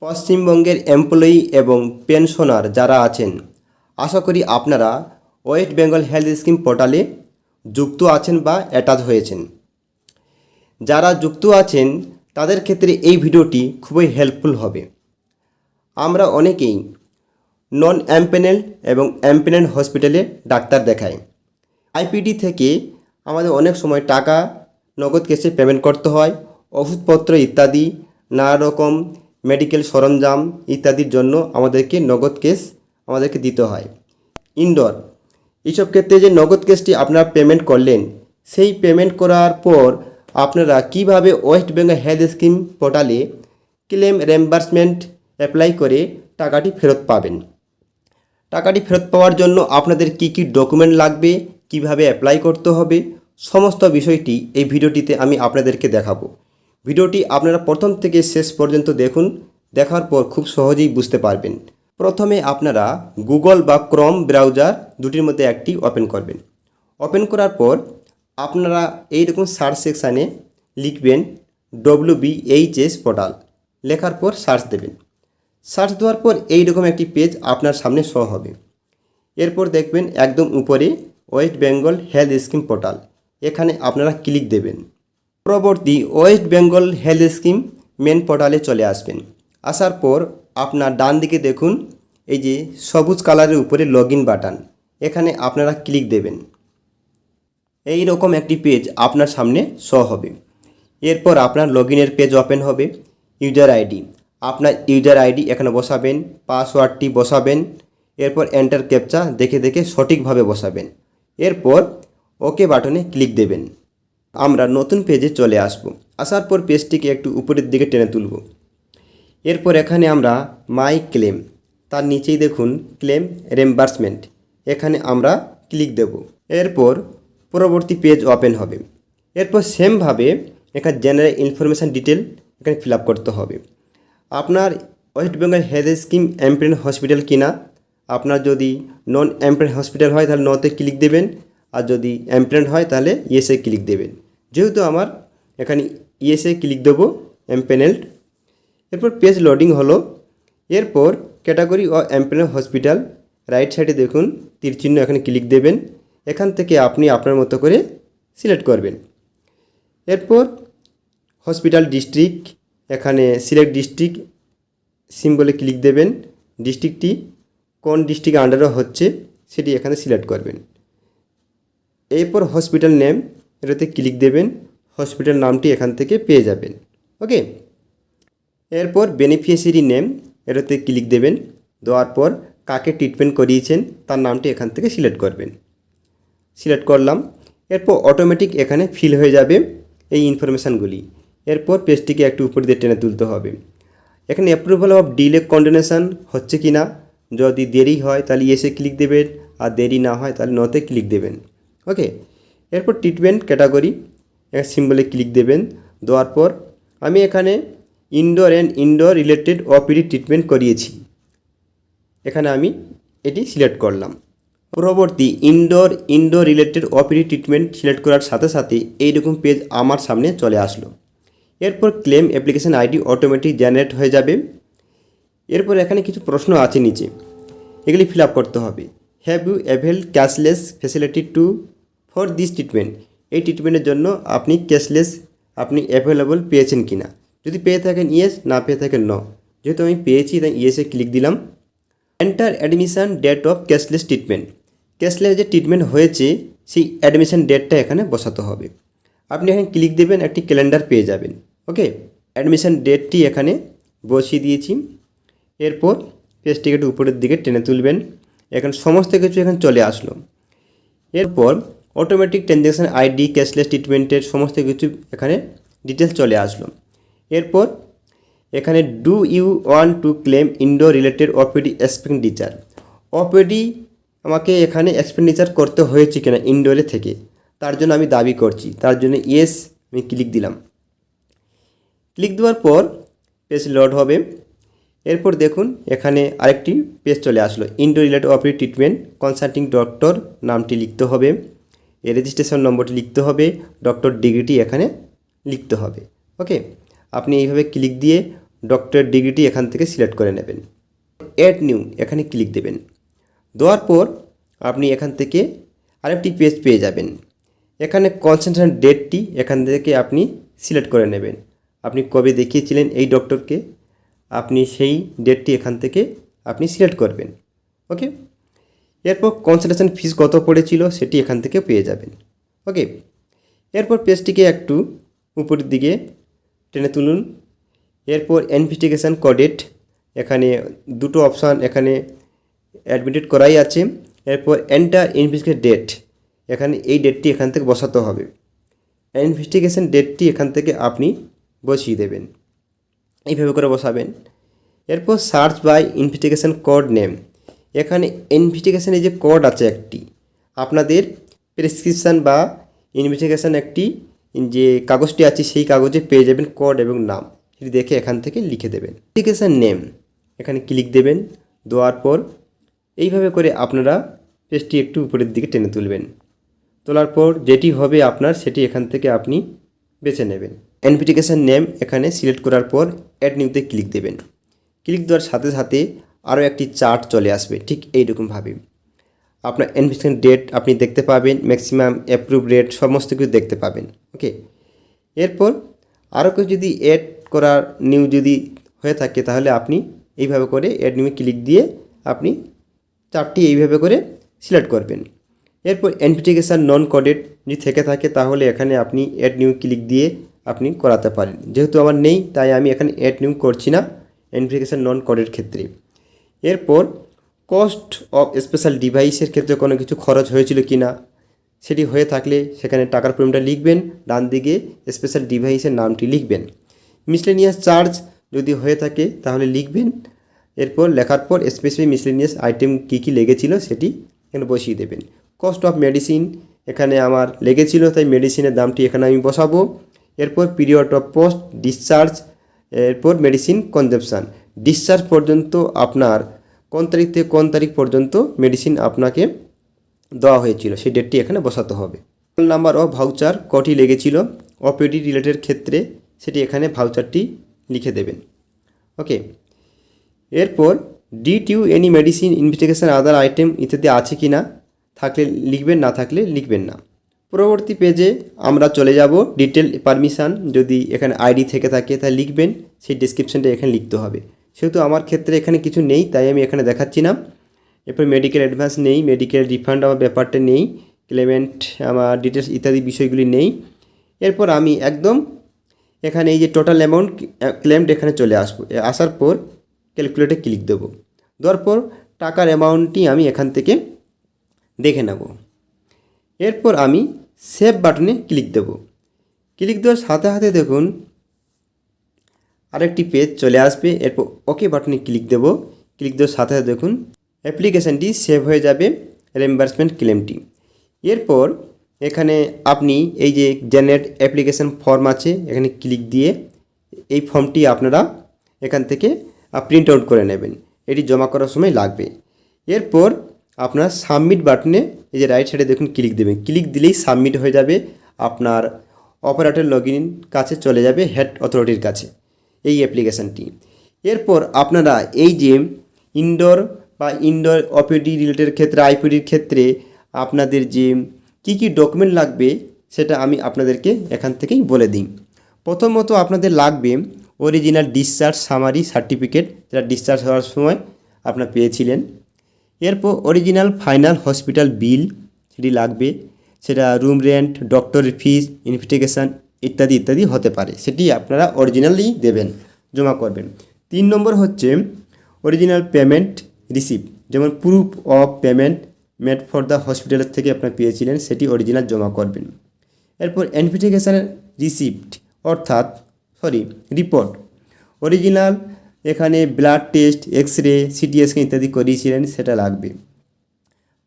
পশ্চিমবঙ্গের এমপ্লয়ি এবং পেনশনার যারা আছেন, আশা করি আপনারা ওয়েস্ট বেঙ্গল হেলথ স্কিম পোর্টালে যুক্ত আছেন বা অ্যাটাচ হয়েছেন। যারা যুক্ত আছেন তাদের ক্ষেত্রে এই ভিডিওটি খুবই হেল্পফুল হবে। আমরা অনেকেই নন এমপ্যানেলড এবং এমপ্যানেলড হসপিটালে ডাক্তার দেখাই। আইপিডি থেকে আমাদের অনেক সময় টাকা নগদ ক্যাশে পেমেন্ট করতে হয়, ওষুধপত্র ইত্যাদি নানা রকম মেডিকেল সরঞ্জাম ইত্যাদির জন্য আমাদেরকে নগদ ক্যাশ আমাদেরকে দিতে হয়। ইনডোর এইসব ক্ষেত্রে যে নগদ ক্যাশটি আপনারা পেমেন্ট করলেন, সেই পেমেন্ট করার পর আপনারা কিভাবে ওয়েস্ট বেঙ্গল হেলথ স্কিম পোর্টালে ক্লেম রিম্বার্সমেন্ট অ্যাপ্লাই করে টাকাটি ফেরত পাবেন। টাকাটি ফেরত পাওয়ার জন্য আপনাদের কি কি ডকুমেন্ট লাগবে, কিভাবে অ্যাপ্লাই করতে হবে, সমস্ত বিষয়টি এই ভিডিওটিতে আমি আপনাদেরকে দেখাবো। ভিডিওটি আপনারা প্রথম থেকে শেষ পর্যন্ত দেখুন, দেখার পর খুব সহজেই বুঝতে পারবেন। প্রথমে আপনারা গুগল বা ক্রোম ব্রাউজার দুটির মধ্যে একটি ওপেন করবেন। ওপেন করার পর আপনারা এইরকম সার্চ সেকশানে লিখবেন WBHS পোর্টাল, লেখার পর সার্চ দেবেন। সার্চ দেওয়ার পর এইরকম একটি পেজ আপনার সামনে শো হবে। এরপর দেখবেন একদম উপরে West Bengal health scheme portal, এখানে আপনারা ক্লিক দেবেন। পরবর্তী West Bengal health scheme main পোর্টালে চলে আসবেন। আসার পর আপনার ডান দিকে দেখুন এই যে সবুজ কালারের উপরে লগ ইন বাটন, এখানে আপনারা ক্লিক দেবেন। এই রকম একটি পেজ আপনার সামনে শো হবে। এরপর আপনার লগ ইনের পেজ ওপেন হবে। ইউজার আইডি, আপনার ইউজার আইডি এখানে বসাবেন, পাসওয়ার্ডটি বসাবেন, এরপর এন্টার ক্যাপচা দেখে দেখে সঠিকভাবে বসাবেন। এরপর ওকে বাটনে ক্লিক দেবেন। আমরা নতুন পেজে চলে আসব। আসার পর পেজটিকে একটু উপরের দিকে টেনে তুলব। এরপর এখানে আমরা মাই ক্লেম, তার নিচেই দেখুন ক্লেম রিম্বার্সমেন্ট, এখানে আমরা ক্লিক দেব। এরপর পরবর্তী পেজ ওপেন হবে। এরপর সেমভাবে এখানে জেনারেল ইনফরমেশান ডিটেল এখানে ফিল আপ করতে হবে। আপনার West Bengal health scheme employed hospital কিনা, আপনার যদি নন এমপ্লয়েড হসপিটাল হয় তাহলে নতে ক্লিক দেবেন, আর যদি এমপ্লয়েড হয় তাহলে ইয়েসে ক্লিক দেবেন। যেহেতু আমার এখানে ইয়েসে ক্লিক দেবো, এমপ্যানেলড। এরপর পেজ লোডিং হলো। এরপর ক্যাটাগরি ও এমপ্লয়েড হসপিটাল রাইট সাইডে দেখুন তীর চিহ্ন, এখানে ক্লিক দেবেন। এখান থেকে আপনি আপনার মতো করে সিলেক্ট করবেন। এরপর হসপিটাল ডিস্ট্রিক্ট, এখানে সিলেক্ট ডিস্ট্রিক্ট সিম্বলে ক্লিক দেবেন। ডিস্ট্রিক্টটি কোন ডিস্ট্রিক্ট আন্ডারে হচ্ছে সেটি এখানে সিলেক্ট করবেন। এরপর হসপিটাল নেম, এটাতে ক্লিক দেবেন। হসপিটাল নামটি এখান থেকে পেয়ে যাবেন। ওকে, এরপর বেনিফিশিয়ারি নেম, এটাতে ক্লিক দেবেন। দেওয়ার পর কাকে ট্রিটমেন্ট করিয়েছেন তার নামটি এখান থেকে সিলেক্ট করবেন। সিলেক্ট করলাম। এরপর অটোমেটিক এখানে ফিল হয়ে যাবে এই ইনফরমেশানগুলি। এরপর পেজটিকে একটু উপর দিয়ে টেনে তুলতে হবে। এখানে অ্যাপ্রুভাল অফ ডিলে কন্ডোনেশন হচ্ছে কি না, যদি দেরি হয় তাহলে ইয়েসে ক্লিক দেবেন, আর দেরি না হয় তাহলে নতে ক্লিক দেবেন। ওকে, এরপর ট্রিটমেন্ট ক্যাটাগরি সিম্বলে ক্লিক দেবেন। দেওয়ার পর আমি এখানে indoor and indoor related OPD treatment করিয়েছি, এখানে আমি এটি সিলেক্ট করলাম। পরবর্তী indoor related OPD treatment select করার সাথে সাথে এইরকম পেজ আমার সামনে চলে আসলো। এরপর claim application ID automatic generate হয়ে যাবে। এরপর এখানে কিছু প্রশ্ন আছে নিচে, এগুলি ফিল আপ করতে হবে। Have you availed cashless facility for this treatment, এই ট্রিটমেন্টের জন্য আপনি ক্যাশলেস আপনি অ্যাভেলেবল পেয়েছেন কি না। যদি পেয়ে থাকেন ইয়েস, না পেয়ে থাকেন নো। যেহেতু আমি পেয়েছি তাই ইয়েসে ক্লিক দিলাম। Enter admission date of cashless treatment, cashless যে ট্রিটমেন্ট হয়েছে সেই অ্যাডমিশন ডেটটা এখানে বসাতে হবে। আপনি এখানে ক্লিক দেবেন, একটি ক্যালেন্ডার পেয়ে যাবেন। ওকে, অ্যাডমিশন ডেটটি এখানে বসিয়ে দিয়েছি। এরপর পেজটিকে একটু উপরের দিকে টেনে তুলবেন। এখানে সমস্ত কিছু এখানে চলে আসলো। এরপর অটোমেটিক ট্রানজ্যাকশান আইডি, ক্যাশলেস ট্রিটমেন্টের সমস্ত কিছু এখানে ডিটেলস চলে আসলো। এরপর এখানে do you want to claim indoor related OPD expenditure, OPD আমাকে এখানে এক্সপেন্ডিচার করতে হয়েছে কিনা ইনডোরে থেকে, তার জন্য আমি দাবি করছি, তার জন্য ইয়েস আমি ক্লিক দিলাম। ক্লিক দেওয়ার পর পেজ লোড হবে। এরপর দেখুন এখানে আরেকটি পেজ চলে আসলো। Indoor related OPD treatment consulting doctor নামটি লিখতে হবে, এর রেজিস্ট্রেশন নম্বরটি লিখতে হবে, ডক্টর ডিগ্রিটি এখানে লিখতে হবে। ওকে, আপনি এইভাবে ক্লিক দিয়ে ডক্টরের ডিগ্রিটি এখান থেকে সিলেক্ট করে নেবেন। অ্যাড নিউ এখানে ক্লিক দেবেন। দেওয়ার পর আপনি এখান থেকে আরেকটি পেজ পেয়ে যাবেন। এখানে কনসালটেন্ট ডেটটি এখান থেকে আপনি সিলেক্ট করে নেবেন। আপনি কবে দেখিয়েছিলেন এই ডক্টরকে, আপনি সেই ডেটটি এখান থেকে আপনি সিলেক্ট করবেন। ওকে, এরপর কনসালটেশন ফিস কত পড়েছিল সেটি এখান থেকে পেয়ে যাবেন। ওকে, এরপর পেজটিকে একটু উপরের দিকে টেনে তুলুন। এরপর ইনভেস্টিগেশন কোডেট, এখানে দুটো অপশান এখানে অ্যাডমিটেড করাই আছে। এরপর এন্টার ইনভেস্টিগেশন ডেট, এখানে এই ডেটটি এখান থেকে বসাতে হবে। ইনভেস্টিগেশন ডেটটি এখান থেকে আপনি বসিয়ে দেবেন, এইভাবে করে বসাবেন। এরপর search by investigation code name, এখানে ইনভেস্টিগেশনের যে কোড আছে একটি, আপনাদের প্রেসক্রিপশান বা ইনভেস্টিগেশন একটি যে কাগজটি আছে সেই কাগজে পেয়ে যাবেন কোড এবং নাম, সেটি দেখে এখান থেকে লিখে দেবেন। ইনভেস্টিগেশন নেম এখানে ক্লিক দেবেন। দেওয়ার পর এইভাবে করে আপনারা পেজটি একটু উপরের দিকে টেনে তুলবেন। তোলার পর যেটি হবে আপনার সেটি এখান থেকে আপনি বেছে নেবেন। ইনভেস্টিগেশন নেম এখানে সিলেক্ট করার পর অ্যাড নিউতে ক্লিক দেবেন। ক্লিক দেওয়ার সাথে সাথে আরও একটি চার্ট চলে আসবে ঠিক এইরকমভাবে। আপনার ইনভেস্টিগেশন ডেট আপনি দেখতে পাবেন, ম্যাক্সিমাম অ্যাপ্রুভ রেট সমস্ত কিছু দেখতে পাবেন। ওকে, এরপর আরও কিছু যদি অ্যাড করার নিউ যদি হয়ে থাকে তাহলে আপনি এইভাবে করে অ্যাড নিউয়ে ক্লিক দিয়ে আপনি চারটি এইভাবে করে সিলেক্ট করবেন। এরপর ইনভেস্টিগেশন নন কোডেড যদি থেকে থাকে তাহলে এখানে আপনি অ্যাড নিউ ক্লিক দিয়ে আপনি করাতে পারেন। যেহেতু আমার নেই তাই আমি এখানে অ্যাড নিউ করছি না ইনভেস্টিগেশন নন কোডের ক্ষেত্রে। এরপর কস্ট অফ স্পেশাল ডিভাইসের ক্ষেত্রে কোনো কিছু খরচ হয়েছিল কি না, সেটি হয়ে থাকলে সেখানে টাকার পরিমাণটা লিখবেন, ডান দিকে স্পেশাল ডিভাইসের নামটি লিখবেন। মিসলেনিয়াস চার্জ যদি হয়ে থাকে তাহলে লিখবেন। এরপর লেখার পর স্পেসিফিক মিসলেনিয়াস আইটেম কী কী লেগেছিল সেটি এখানে বসিয়ে দেবেন। কস্ট অফ মেডিসিন এখানে আমার লেগেছিল তাই মেডিসিনের দামটি এখানে আমি বসাবো। এরপর পিরিয়ড অফ পোস্ট ডিসচার্জ, এরপর মেডিসিন কনজাম্পশান, ডিসচার্জ পর্যন্ত আপনার কোন তারিখ থেকে কোন তারিখ পর্যন্ত মেডিসিন আপনাকে দেওয়া হয়েছিল সেই ডেটটি এখানে বসাতে হবে। নাম্বার অফ ভাউচার কটি লেগেছিল ওপিডি রিলেটেড ক্ষেত্রে সেটি এখানে ভাউচারটি লিখে দেবেন। ওকে, এরপর did you any medicine investigation other item ইত্যাদি আছে কি না, থাকলে লিখবেন, না থাকলে লিখবেন না। পরবর্তী পেজে আমরা চলে যাব ডিটেল পারমিশন, যদি এখানে আইডি থেকে থাকে তাহলে লিখবেন, সেই ডেসক্রিপশানটা এখানে লিখতে হবে। সেহেতু আমার ক্ষেত্রে এখানে কিছু নেই তাই আমি এখানে দেখাচ্ছি না। এরপর মেডিকেল অ্যাডভান্স নেই, মেডিকেল রিফান্ড আমার ব্যাপারটা নেই, ক্লেমেন্ট আমার ডিটেলস ইত্যাদি বিষয়গুলি নেই। এরপর আমি একদম এখানে এই যে টোটাল অ্যামাউন্ট ক্লেমড এখানে চলে আসবো। আসার পর ক্যালকুলেটে ক্লিক দেবো। দেওয়ার পর টাকার অ্যামাউন্টটি আমি এখান থেকে দেখে নেব। এরপর আমি সেভ বাটনে ক্লিক দেব। ক্লিক দেওয়ার সাথে সাথে দেখুন আরেকটি পেজ চলে আসবে। এরপর ওকে বাটনে ক্লিক দেব। ক্লিক দেওয়ার সাথে সাথে দেখুন অ্যাপ্লিকেশানটি সেভ হয়ে যাবে, রিএম্বার্সমেন্ট ক্লেমটি। এরপর এখানে আপনি এই যে জেনারেট অ্যাপ্লিকেশান ফর্ম আছে এখানে ক্লিক দিয়ে এই ফর্মটি আপনারা এখান থেকে প্রিন্ট আউট করে নেবেন, এটি জমা করার সময় লাগবে। এরপর আপনার সাবমিট বাটনে এই যে রাইট সাইডে দেখুন ক্লিক দেবেন। ক্লিক দিলেই সাবমিট হয়ে যাবে, আপনার অপারেটর লগ ইন কাছে চলে যাবে, হেড অথরিটির কাছে এই অ্যাপ্লিকেশানটি। এরপর আপনারা এই যে ইনডোর ওপিডি রিলেটেড ক্ষেত্রে আইপিডির ক্ষেত্রে আপনাদের যে কী ডকুমেন্ট লাগবে সেটা আমি আপনাদেরকে এখান থেকেই বলে দিই। প্রথমত আপনাদের লাগবে অরিজিনাল ডিসচার্জ সামারি সার্টিফিকেট, যেটা ডিসচার্জ হওয়ার সময় আপনারা পেয়েছিলেন। এরপর অরিজিনাল ফাইনাল হসপিটাল বিল সেটি লাগবে, সেটা রুম রেন্ট, ডক্টরের ফিস, ইনভেস্টিগেশান ইত্যাদি ইত্যাদি হতে পারে, সেটি আপনারা অরিজিনালি দেবেন, জমা করবেন। 3 নম্বর হচ্ছে অরিজিনাল পেমেন্ট রিসিপ্ট, যেমন proof of payment made for the হসপিটালের থেকে আপনারা পেয়েছিলেন সেটি অরিজিনাল জমা করবেন। এরপর ইনভেস্টিগেশানের রিসিপ্ট অর্থাৎ রিপোর্ট অরিজিনাল, এখানে blood test, X ray, CT scan ইত্যাদি করিয়েছিলেন সেটা লাগবে।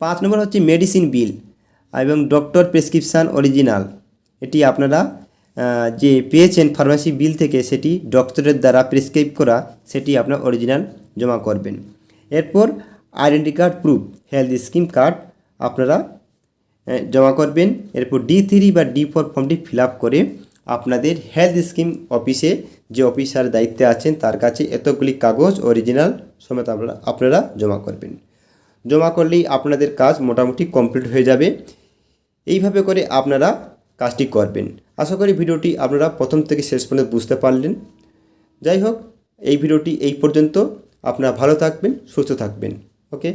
5 নম্বর হচ্ছে মেডিসিন বিল এবং ডক্টর প্রেসক্রিপশান অরিজিনাল, এটি আপনারা যে পেয়েছেন ফার্মাসি বিল থেকে সেটি ডক্টরের দ্বারা প্রেসক্রাইব করা, সেটি আপনার অরিজিনাল জমা করবেন। এরপর identity card proof, health scheme card আপনারা জমা করবেন। এরপর D3 বা D4 ফর্মটি ফিল আপ করে আপনাদের হেলথ স্কিম অফিসে যে অফিসার দায়িত্বে আছেন তার কাছে এতগুলি কাগজ অরিজিনাল সমেত আপনারা জমা করবেন। জমা করলেই আপনাদের কাজ মোটামুটি কমপ্লিট হয়ে যাবে। এইভাবে করে আপনারা কাজটি করবেন। আশা করি ভিডিওটি আপনারা প্রথম থেকে শেষ পর্যন্ত বুঝতে পারলেন। যাই হোক, এই ভিডিওটি এই পর্যন্ত। আপনারা ভালো থাকবেন, সুস্থ থাকবেন। ওকে।